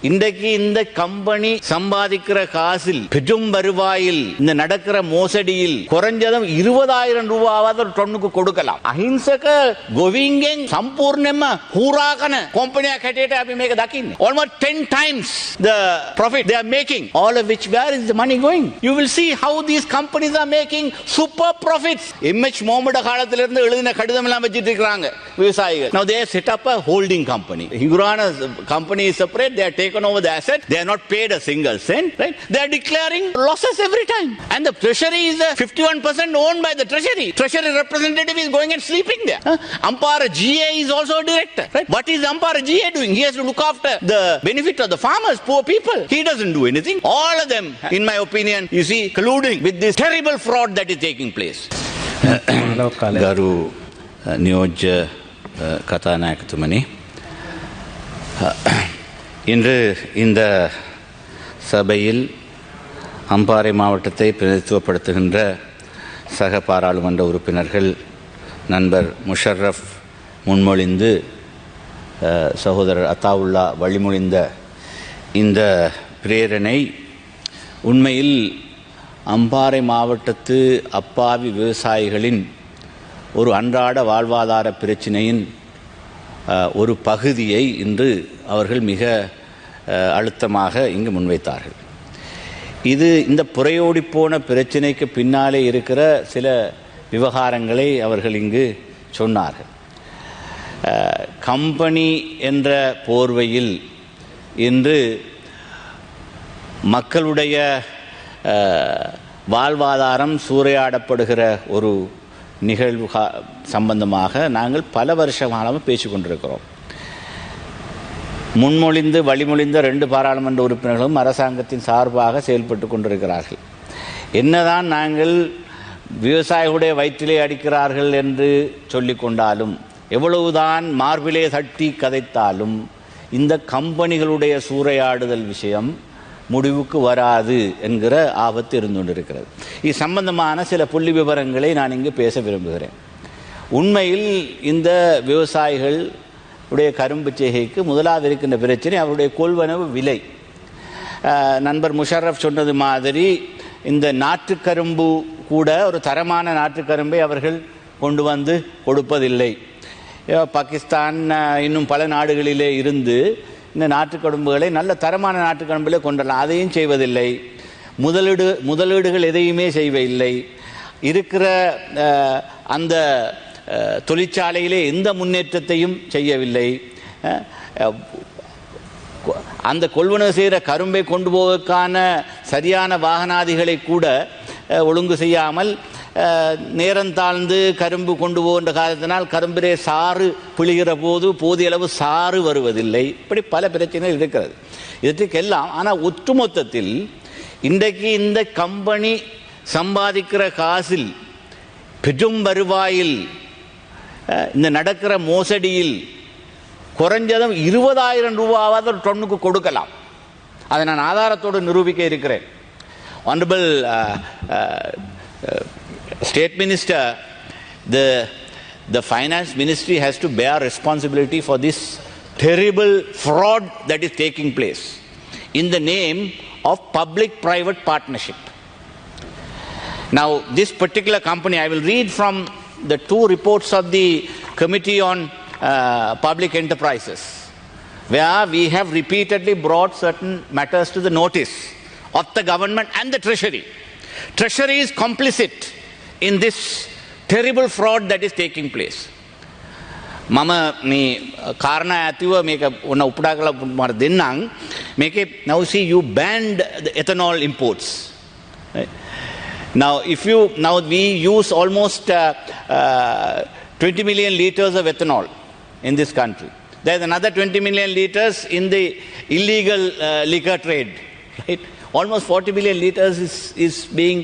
இன்றைக்கு இந்த கம்பெனி சம்பாதிக்கிற காசில் பெரும் வருவாயில் இந்த நடக்கிற மோசடியில் குறைஞ்சதும் 20,000 ரூபாவது ஒரு டொன்னுக்கு கொடுக்கலாம். අහිංසක ගොවීන්ගෙන් සම්පූර්ණයෙන්ම හුරාකන කම්පැනියක් හැටියට අපි මේක දකින්නේ. Almost 10 times the profit they are making. All of which, where is the money going? You will see how these companies are making super profits. MH Mohammed காலத்துல இருந்து எழுதின கடிதம் எல்லாம் வச்சிட்டு இருக்காங்க விவசாயிகள். Now they set up a holding company. Hingurana company is separate. They are taken over the asset. They are not paid a single cent. Right? They are declaring losses every time. And the treasury is 51% owned by the treasury. Treasury representative is going and sleeping there. Ampara GA is also a director. Right? What is Ampara GA doing? He has to look after the benefit of the farmers, poor people. He doesn't do anything. All of them, in my opinion, you see, colluding with this terrible fraud that is taking place. Garu Niyojya Kathanayakathumani, இன்று இந்த சபையில் அம்பாறை மாவட்டத்தை பிரதிநிதித்துவப்படுத்துகின்ற சக பாராளுமன்ற உறுப்பினர்கள் நண்பர் முஷர்ரஃப் முன்மொழிந்து சகோதரர் அத்தாவுல்லா வழிமொழிந்த இந்த பிரேரணை உண்மையில் அம்பாறை மாவட்டத்து அப்பாவி விவசாயிகளின் ஒரு அன்றாட வாழ்வாதார பிரச்சினையின் ஒரு பகுதியை இன்று அவர்கள் மிக அழுத்தமாக இங்கு முன்வைத்தார்கள். இந்த புரையோடி போன பிரச்சினைக்கு பின்னாலே இருக்கிற சில விவகாரங்களை அவர்கள் இங்கு சொன்னார்கள். கம்பெனி என்ற போர்வையில் இன்று மக்களுடைய வாழ்வாதாரம் சூறையாடப்படுகிற ஒரு நிகழ்வு சம்பந்தமாக நாங்கள் பல வருஷ காலமாக பேசிக்கொண்டிருக்கிறோம். முன்மொழிந்து வழிமொழிந்த 2 பாராளுமன்ற உறுப்பினர்களும் அரசாங்கத்தின் சார்பாக செயல்பட்டு கொண்டிருக்கிறார்கள். என்னதான் நாங்கள் விவசாயிகளுடைய வயிற்றிலே அடிக்கிறார்கள் என்று சொல்லிக்கொண்டாலும், எவ்வளவுதான் மார்பிலே தட்டி கதைத்தாலும், இந்த கம்பெனிகளுடைய சூறையாடுதல் விஷயம் முடிவுக்கு வராது என்கிற ஆபத்து இருந்து கொண்டிருக்கிறது. இது சம்பந்தமான சில புள்ளி விவரங்களை நான் இங்கு பேச விரும்புகிறேன். உண்மையில் இந்த விவசாயிகள் உடைய கரும்பு செய்கைக்கு முதலாவது இருக்கின்ற பிரச்சனை அவருடைய கொள்வனவு விலை. நண்பர் முஷர்ரஃப் சொன்னது மாதிரி இந்த நாட்டுக்கரும்பு கூட ஒரு தரமான நாட்டுக்கரும்பை அவர்கள் கொண்டு வந்து கொடுப்பதில்லை. பாகிஸ்தான் இன்னும் பல நாடுகளிலே இருந்து இந்த நாட்டுக்கரும்புகளை நல்ல தரமான நாட்டுக்கரும்பிலே கொண்டலாம், அதையும் செய்வதில்லை. முதலீடுகள் எதையுமே செய்வதில்லை. இருக்கிற அந்த தொழிற்சாலையிலே எந்த முன்னேற்றத்தையும் செய்யவில்லை. அந்த கொள்வனவு செய்கிற கரும்பை கொண்டு போவதற்கான சரியான வாகனாதிகளை கூட ஒழுங்கு செய்யாமல் நேரம் தாழ்ந்து கரும்பு கொண்டு போகின்ற காரணத்தினால் கரும்பிலே சாறு பிழிகிற போது போதிய அளவு சாறு வருவதில்லை. இப்படி பல பிரச்சனைகள் இருக்கிறது. இதற்கெல்லாம் ஆனால் ஒட்டுமொத்தத்தில் இன்றைக்கு இந்த கம்பெனி சம்பாதிக்கிற காசில் பெரும் வருவாயில் இந்த நடக்கிற மோசடியில் குறைஞ்சதும் 20,000 ரூபாவது ஒரு டொன்னுக்கு கொடுக்கலாம். அதை நான் ஆதாரத்தோடு நிரூபிக்க இருக்கிறேன். Honorable State Minister, the Finance Ministry has to bear responsibility for this terrible fraud that is taking place in the name of public-private partnership. Now, this particular company, I will read from the 2 reports of the Committee on Public Enterprises, where we have repeatedly brought certain matters to the notice of the government and the Treasury. Treasury is complicit in this terrible fraud that is taking place. මම මේ කාරණා ඇතිව මේක ඔන්න උපුටා කරලා මට දෙන්නම්. මේකේ now see you banned the ethanol imports. Right? Now we use almost 20 million liters of ethanol in this country. There's another 20 million liters in the illegal liquor trade. Right? Almost 40 million liters is being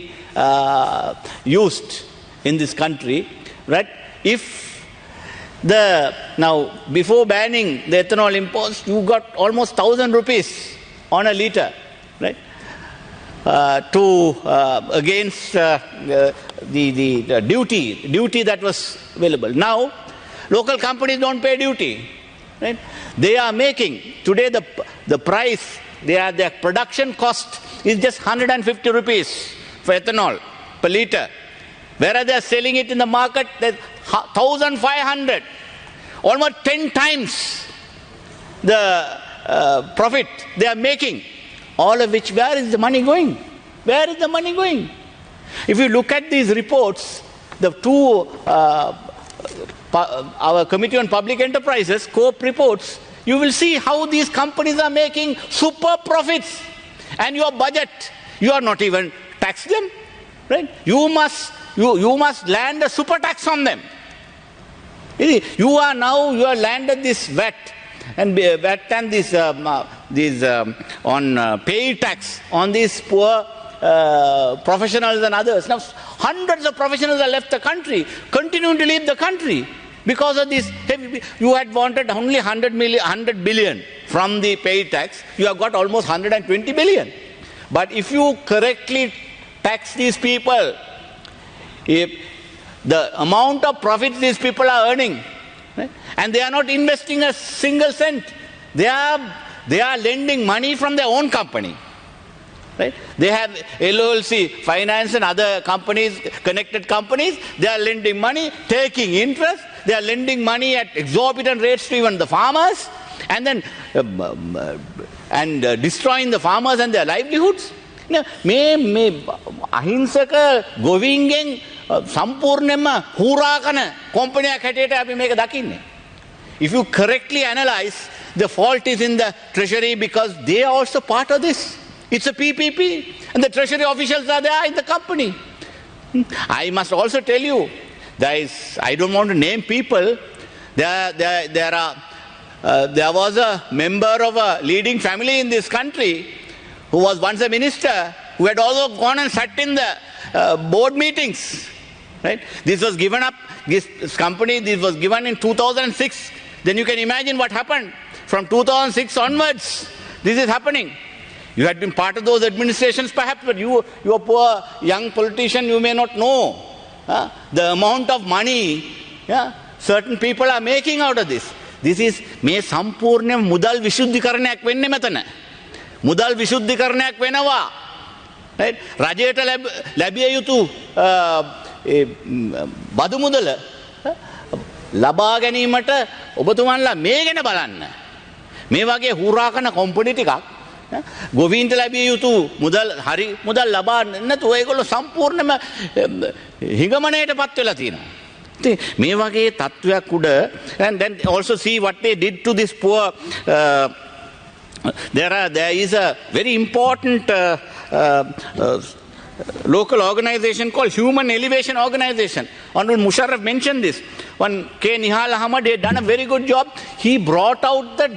used in this country. Right? Now before banning the ethanol imports, you got almost 1,000 rupees on a liter. Right? Against the duty that was available. Now, local companies don't pay duty. Right? They are making, today the the price, their production cost is just 150 rupees for ethanol per liter. Whereas they are selling it in the market, there's 1,500. Almost 10 times the profit they are making. All of which, where is the money going? Where is the money going? If you look at these reports, the two, our Committee on Public Enterprises, COPE reports, you will see how these companies are making super profits. And your budget, you are not even tax them, right? You must land a super tax on them. You are landed this VAT and this on pay tax on these poor professionals and others. Now hundreds of professionals have left the country, continuing to leave the country because of this. You had wanted only 100 billion from the pay tax. You have got almost 120 billion. But if you correctly tax these people, if the amount of profits these people are earning, right? And they are not investing a single cent. They are lending money from their own company. Right? They have LLC, finance and other companies, connected companies. They are lending money, taking interest. They are lending money at exorbitant rates to even the farmers, and then destroying the farmers and their livelihoods. මේ අහිංසක ගොවීන්ගෙන් සම්පූර්ණයෙන්ම හූරා කන කොම්පනියක් හැටියට අපි මේක දකින්නේ. If you correctly analyze, the fault is in the treasury because they are also part of this. It's a PPP and the treasury officials are there in the company. I must also tell you, I don't want to name people. There was a member of a leading family in this country who was once a minister, who had also gone and sat in the board meetings. Right? This was given up, this company, this was given in 2006. Then you can imagine what happened. From 2006 onwards, this is happening. You had been part of those administrations perhaps, but you a poor young politician, you may not know the amount of money certain people are making out of this. This is මේ සම්පූර්ණ මුදල් විශුද්ධිකරණයක් වෙන්නේ මෙතන. මුදල් විශුද්ධිකරණයක් වෙනවා. Right? රජයට ලැබිය යුතු බදු මුදල ලබා ගැනීමට ඔබතුමන්ලා මේ ගැන බලන්න. මේ වගේ හුරා කරන කොම්පැනි ටිකක් ගොවීන්ට ලැබිය යුතු මුදල් හරි මුදල් ලබා නැතුව ඒගොල්ලෝ සම්පූර්ණයෙන්ම හිඟමනයටපත් වෙලා තියෙනවා. මේ වගේ තත්වයක් උඩ, and then also see what they did to this poor there is a very important local organization called Human Elevation Organization. Honorable Musharraf mentioned this. One K. Nihal Ahmad, he had done a very good job. He brought out the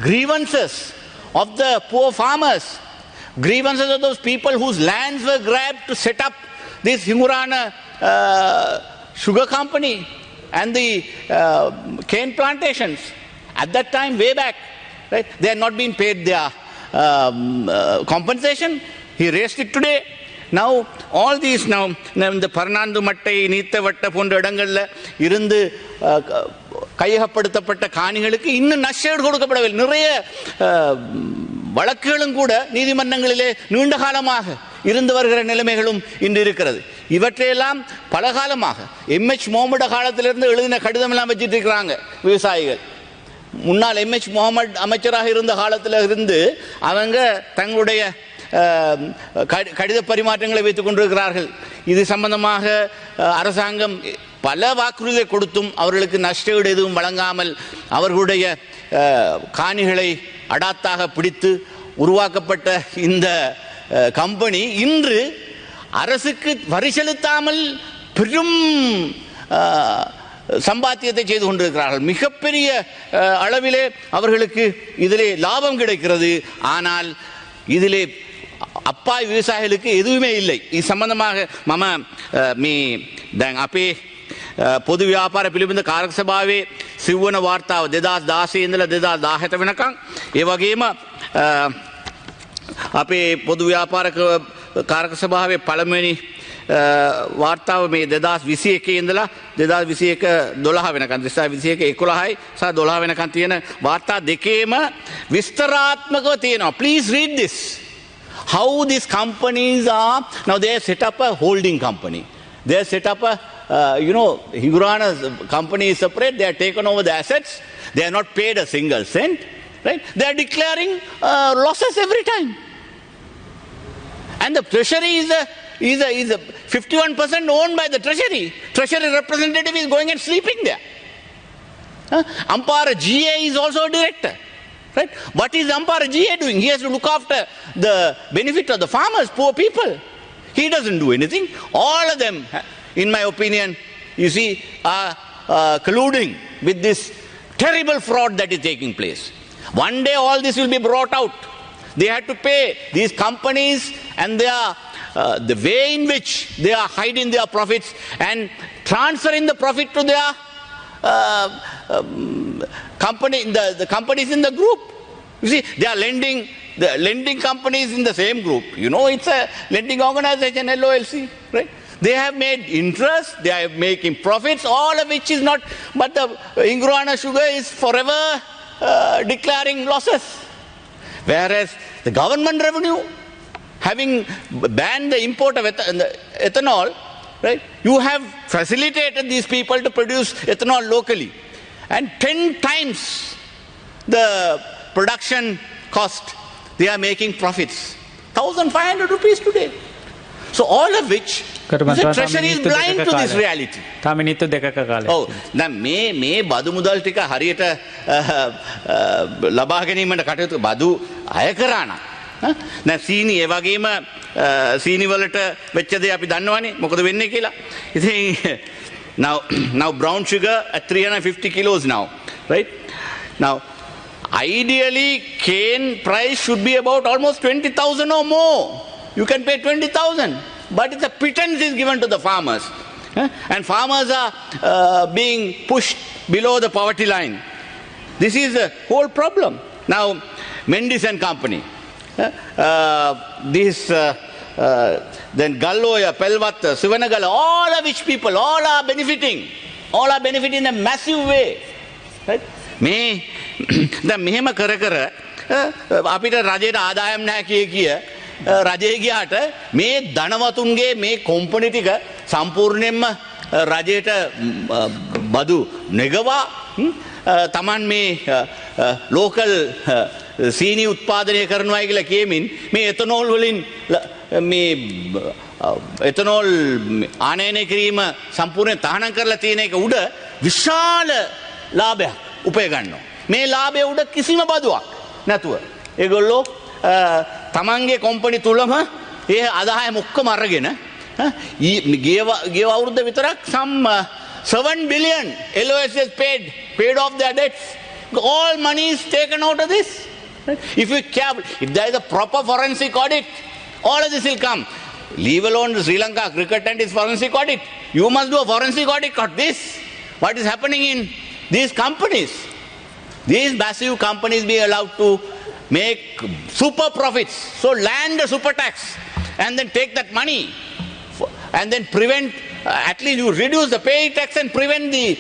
grievances of the poor farmers, grievances of those people whose lands were grabbed to set up this Hingurana sugar company and the cane plantations. At that time, way back, right, they had not been paid their compensation. He raised it today. Now all these இந்த பர்னாந்து மட்டை நீத்தவட்ட போன்ற இடங்கள்ல இருந்து கையகப்படுத்தப்பட்ட காணிகளுக்கு இன்னும் நஷ்டஈடு கொடுக்கப்படவில்லை. நிறைய வழக்குகளும் கூட நீதிமன்றங்களிலே நீண்ட காலமாக இருந்து வருகிற நிலைமைகளும் இன்று இருக்கிறது. இவற்றையெல்லாம் பல காலமாக எம்எச் முகமது காலத்திலிருந்து எழுதின கடிதம் எல்லாம் வச்சிட்டு இருக்கிறாங்க விவசாயிகள். முன்னாள் எம்எச் முகமது அமைச்சராக இருந்த காலத்தில் இருந்து அவங்க தங்களுடைய கடித பரிமாற்றங்களை வைத்துக் கொண்டிருக்கிறார்கள். இது சம்பந்தமாக அரசாங்கம் பல வாக்குறுதிகளை கொடுத்தும் அவர்களுக்கு நஷ்டஈடு எதுவும் வழங்காமல் அவர்களுடைய காணிகளை அடாத்தாக பிடித்து உருவாக்கப்பட்ட இந்த கம்பெனி இன்று அரசுக்கு வரி செலுத்தாமல் பெரும் சம்பாத்தியத்தை செய்து கொண்டிருக்கிறார்கள். மிகப்பெரிய அளவிலே அவர்களுக்கு இதிலே லாபம் கிடைக்கிறது. ஆனால் இதிலே අපායි විවසායලක එදුවීමේ ඉල්ලයි. ඒ සම්බන්ධமாக මම මේ දැන් අපේ පොදු ව්‍යාපාර පිළිබඳ කාරක සභාවේ සිව්වන වාර්තාව 2016 ඉඳලා 2017 වෙනකන් ඒ වගේම අපේ පොදු ව්‍යාපාර කාරක සභාවේ පළමුවෙනි වාර්තාව මේ 2021 ඉඳලා 2021 12 වෙනකන් 2021 11යි සහ 12 වෙනකන් තියෙන වාර්තා දෙකේම විස්තරාත්මකව තියෙනවා. Please read this. How these companies are now, they have set up a holding company. They have set up a Hingurana's company is separate. They have taken over the assets. They have not paid a single cent. Right? They are declaring losses every time. And the treasury is a 51% owned by the treasury. Treasury representative is going and sleeping there. Ampara GA is also a director. Right? What is Ampara GA doing? He has to look after the benefit of the farmers, poor people. He doesn't do anything. All of them, in my opinion, you see, are colluding with this terrible fraud that is taking place. One day all this will be brought out. They had to pay these companies and the way in which they are hiding their profits and transferring the profit to their company, the companies in the group. You see, they are the lending companies in the same group. You know, it's a lending organization, LOLC, right? They have made interest, they are making profits, all of which is not, but the Ingurana Sugar is forever declaring losses. Whereas the government revenue, having banned the import of ethanol, right, you have facilitated these people to produce ethanol locally. And 10 times the production cost, they are making profits. 1,500 rupees today. So all of which, the treasury is blind to this reality. Oh, now මේ බදු මුදල් ටික හරියට ලබා ගැනීමට කටයුතු බදු අය කරා නම් දැන් සීනි ඒ වගේම සීනි වලට වෙච්ච දේ අපි දන්නවනේ මොකද වෙන්නේ කියලා. ඉතින් now brown sugar at 350 kilos now, right? Now ideally cane price should be about almost 20,000 or more. You can pay 20,000, but it's a pittance is given to the farmers. And farmers are being pushed below the poverty line. This is the whole problem. Now, Mendes and Company, then Galloya, Pelvat, Sivanagala, all of which people, all are benefiting in a massive way. Right? දැන් මෙහෙම කර කර අපිට රජයට ආදායම් නැහැ කිය රජය ගියාට මේ ධනවතුන්ගේ මේ කොම්පනි ටික සම්පූර්ණයෙන්ම රජයට බදු නෙගවා තමන් මේ ලෝකල් සීනි උත්පාදනය කරනවා කියලා කියමින් මේ එතනෝල් වලින් මේ එතනෝල් ආනයනය කිරීම සම්පූර්ණයෙන් තහනම් කරලා තියෙන එක උඩ විශාල ලාභයක් උපය ගන්නවා. මේ ලාභය උඩ කිසිම බදුවක් නැතුව ඒගොල්ලෝ තමන්ගේ කොම්පනි තුලම ඒ ආදායම ඔක්කොම අරගෙන ගිය අවුරුද්ද විතරක් some 7 billion LOS has paid off their debts. All money is taken out of this. If there is a proper forensic audit, all of this will come. Leave alone the Sri Lanka cricket and its forensic audit. You must do a forensic audit of this. What is happening in these companies? These massive companies being allowed to make super profits. So land a super tax and then take that money and then prevent, at least you reduce the pay tax and prevent the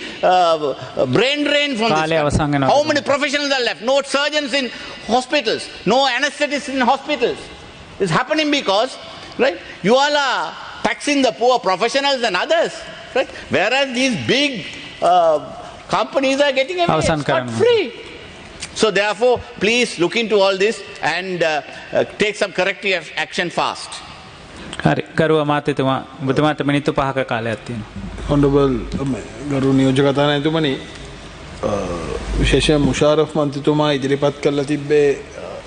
brain drain from this. How many professionals are left? No surgeons in hospitals, no anesthetists in hospitals. It's happening because, right, you all are taxing the poor professionals and others, right? Whereas these big companies are getting away scot free. So therefore, please look into all this and take some corrective action fast. හරි ගරුව මාත්‍යතුමා ඔබතුමාට මිනිත්තු 5ක කාලයක් තියෙනවා. Honorable ගරු නියෝජක කතානායකතුමනි විශේෂයෙන් මුෂාරෆ් මන්ත්‍රීතුමා ඉදිරිපත් කළා තිබ්බේ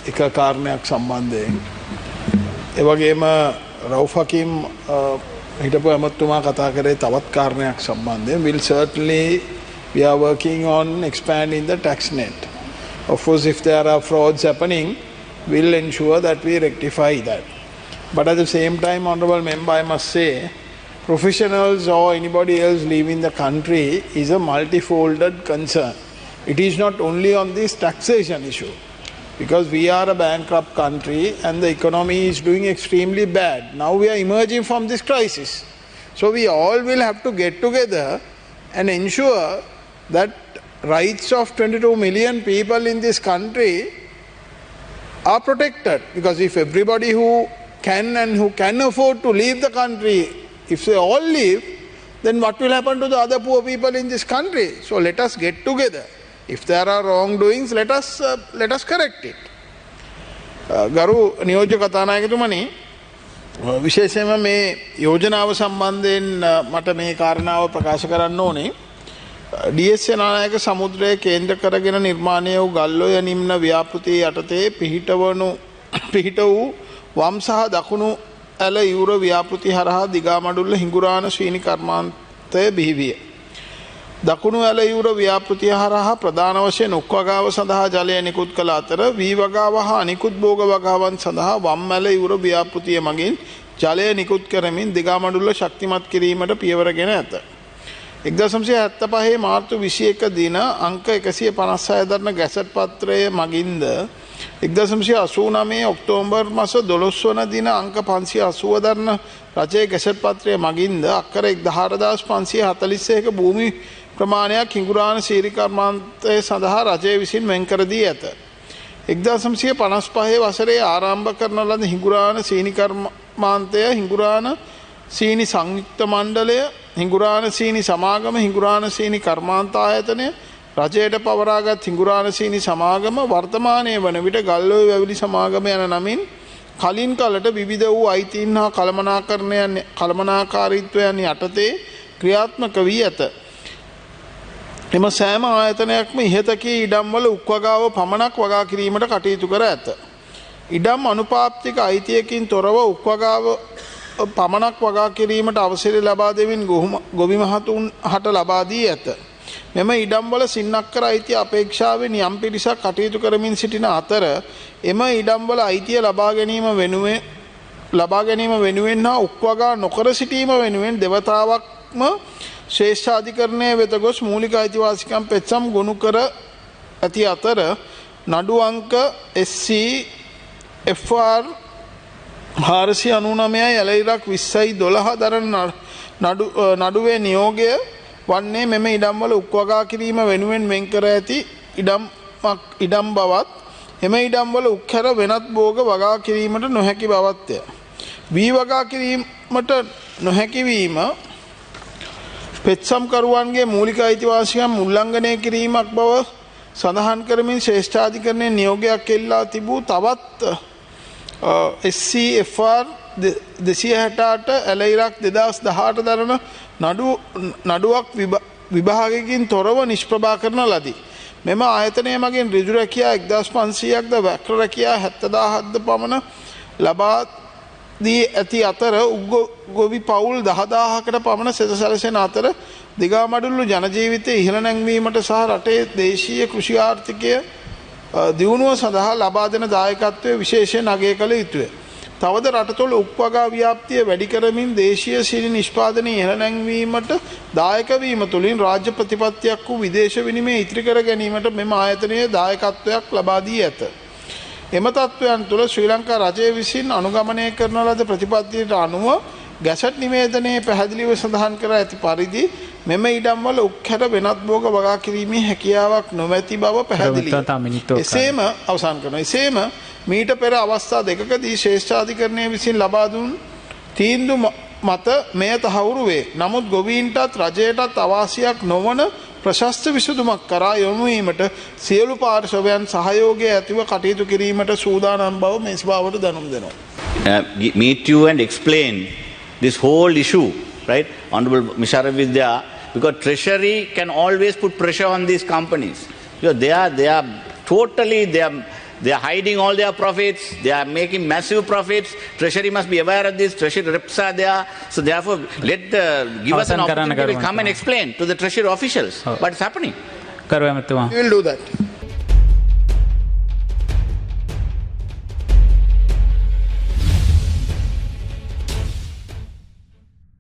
එක කාරණයක් සම්බන්ධයෙන් ඒ වගේම රවුෆ් හකීම් හිටපු ඇමතුමා කතා කරේ තවත් කාරණයක් සම්බන්ධයෙන් will certainly we are working on expanding the tax net. Of course, if there are frauds happening, we'll ensure that we rectify that. But at the same time, Honorable Member, I must say, professionals or anybody else leaving the country is a multifolded concern. It is not only on this taxation issue. because we are a bankrupt country and the economy is doing extremely bad. Now we are emerging from this crisis. So we all will have to get together and ensure that rights of 22 million people in this country are protected. Because if everybody who can afford to leave the country, if they all leave, then what will happen to the other poor people in this country? So let us get together. If there are wrongdoings, let us correct it. ගරු නියෝජ්‍ය කතානායකතුමනි, විශේෂයෙන්ම මේ යෝජනාව සම්බන්ධයෙන් මට මේ කාරණාව ප්‍රකාශ කරන්න ඕනේ. ඩීඑස් නායක සමුද්‍රයේ කේන්ද්‍ර කරගෙන නිර්මාණය වූ ගල්ඔය නිම්න ව්‍යාපෘතිය යටතේ පිහිට වූ වම් සහ දකුණු ඇල යුර ව්‍යාපෘති හරහා දිගාමඩුල්ල හිඟුරාන ශ්‍රේණි කර්මාන්තය බිහිවිය. දකුණු ඇල යුර ව්‍යාපෘතිය හරහා ප්‍රධාන වශයෙන් උක් වගාව සඳහා ජලය නිකුත් කළ අතර වී වගාව හා අනිකුත් භෝග වගාවන් සඳහා වම් ඇල යුර ව්‍යාපෘතිය මගින් ජලය නිකුත් කරමින් දිගාමඩුල්ල ශක්තිමත් කිරීමට පියවරගෙන ඇත. 1975 මාර්තු 21 දින අංක 156 දරන ගැසට් පත්‍රය මගින්ද 1989 ඔක්තෝබර් මාස 12 වන දින අංක 580 දරන රජයේ ගැසට් පත්‍රය මගින්ද අක්කර 14541 භූමි ප්‍රමාණයක් හිඟුරාන ශීරි කර්මාන්තය සඳහා රජය විසින් වෙන් කර දී ඇත. 1955 වසරේ ආරම්භ කරන ලද හිඟුරාන සීනි කර්මාන්තය හිඟුරාන සීනි සංයුක්ත මණ්ඩලය හිඟුරාන සීනි සමාගම හිඟුරාන සීනි කර්මාන්ත ආයතනය රජයට පවරාගත් හිඟුරාන සීනි සමාගම වර්තමානයේ වන විට ගල්ඔය වැවිලි සමාගම යන නමින් කලින් කලට විවිධ වූ අයිතීන් හා කළමනාකාරීත්වයන් යටතේ ක්‍රියාත්මක වී ඇත. එම සෑම ආයතනයක්ම ඉහතකී ඉඩම්වල උක් වගාව පමණක් වගා කිරීමට කටයුතු කර ඇත. ඉඩම් අනුපාප්තික අයිතියකින් තොරව උක් වගාව පමණක් වගා කිරීමට අවසර ලබා දෙමින් ගොවි මහතුන් හට ලබා දී ඇත. මෙම ඉඩම්වල සින්නක්කර අයිතිය අපේක්ෂාවෙන් යම් පිරිසක් කටයුතු කරමින් සිටින අතර එම ඉඩම්වල අයිතිය ලබා ගැනීම වෙනුවෙන් හා උක් වගා නොකර සිටීම වෙනුවෙන් දෙවතාවක්ම ශ්‍රේෂ්ඨාධිකරණය වෙත ගොස් මූලික අයිතිවාසිකම් පෙත්සම් ගොනු කර ඇති අතර නඩු අංක SC FR 499 ඇලයිරක් 20/12 දරන නඩුවේ නියෝගය වන්නේ මෙම ඉඩම්වල උක් වගා කිරීම වෙනුවෙන් වෙන් කර ඇති ඉඩම් බවත් එම ඉඩම්වල උක් හැර වෙනත් භෝග වගා කිරීමට නොහැකි බවත්ය. වී වගා කිරීමට නොහැකි වීම පෙත්සම්කරුවන්ගේ මූලික අයිතිවාසිකම් උල්ලංඝනය කිරීමක් බව සඳහන් කරමින් ශ්‍රේෂ්ඨාධිකරණයේ නියෝගයක් එල්ලා තිබූ තවත් SCFR 268 ඇලයිරක් 2018 දරන නඩුවක් විභාගයකින් තොරව නිෂ්ප්‍රභා කරන ලදී. මෙම ආයතනය මගින් ඍජු රැකියා 1500ක්ද වක්‍ර රැකියා 70000ක්ද පමණ ලබා දී ඇති අතර ගොවි පවුල් 10000කට පමණ සෙත සැලසෙන අතර දිගාමඩුල්ලු ජනජීවිතය ඉහළ නැංවීමට සහ රටේ දේශීය කෘෂි ආර්ථිකය දියුණුව සඳහා ලබා දෙන දායකත්වය විශේෂයෙන් අගය කළ යුතුය. තවද රට තුළ උක් වගා ව්‍යාප්තිය වැඩි කරමින් දේශීය සීනි නිෂ්පාදනය ඉහළ නැංවීමට දායක වීම තුළින් රාජ්‍ය ප්‍රතිපත්තියක් වූ විදේශ විනිමය ඉතිරි කර ගැනීමට මෙම ආයතනයේ දායකත්වයක් ලබා දී ඇත. එම තත්ත්වයන් තුළ ශ්‍රී ලංකා රජය විසින් අනුගමනය කරන ලද ප්‍රතිපත්තියට අනුව ගැසට් නිවේදනයේ පැහැදිලිව සඳහන් කර ඇති පරිදි මෙම ඉඩම්වල උක් හැර වෙනත් භෝග වගා කිරීමේ හැකියාවක් නොමැති බව පැහැදිලිය. එසේම අවසන් කරනවා. එසේම මීට පෙර අවස්ථා දෙකකදී ශ්‍රේෂ්ඨාධිකරණය විසින් ලබා දුන් තීන්දුව මත මෙය තහවුරු වේ. නමුත් ගොවීන්ටත් රජයටත් අවාසියක් නොවන ප්‍රශස්ත විසඳුමක් කරා යොමු වීමට සියලු පාර්ශවයන් සහයෝගය ඇතිව කටයුතු කිරීමට සූදානම් බව මේ සභාවට දැනුම් දෙනවා. Meet you and explain this whole issue, right, Honorable Mishara Vidya, because Treasury can always put pressure on these companies. Because they are totally, they are hiding all their profits, they are making massive profits. Treasury must be aware of this, Treasury reps are there. So therefore, give us an opportunity to come and explain to the Treasury officials what's happening. We will do that.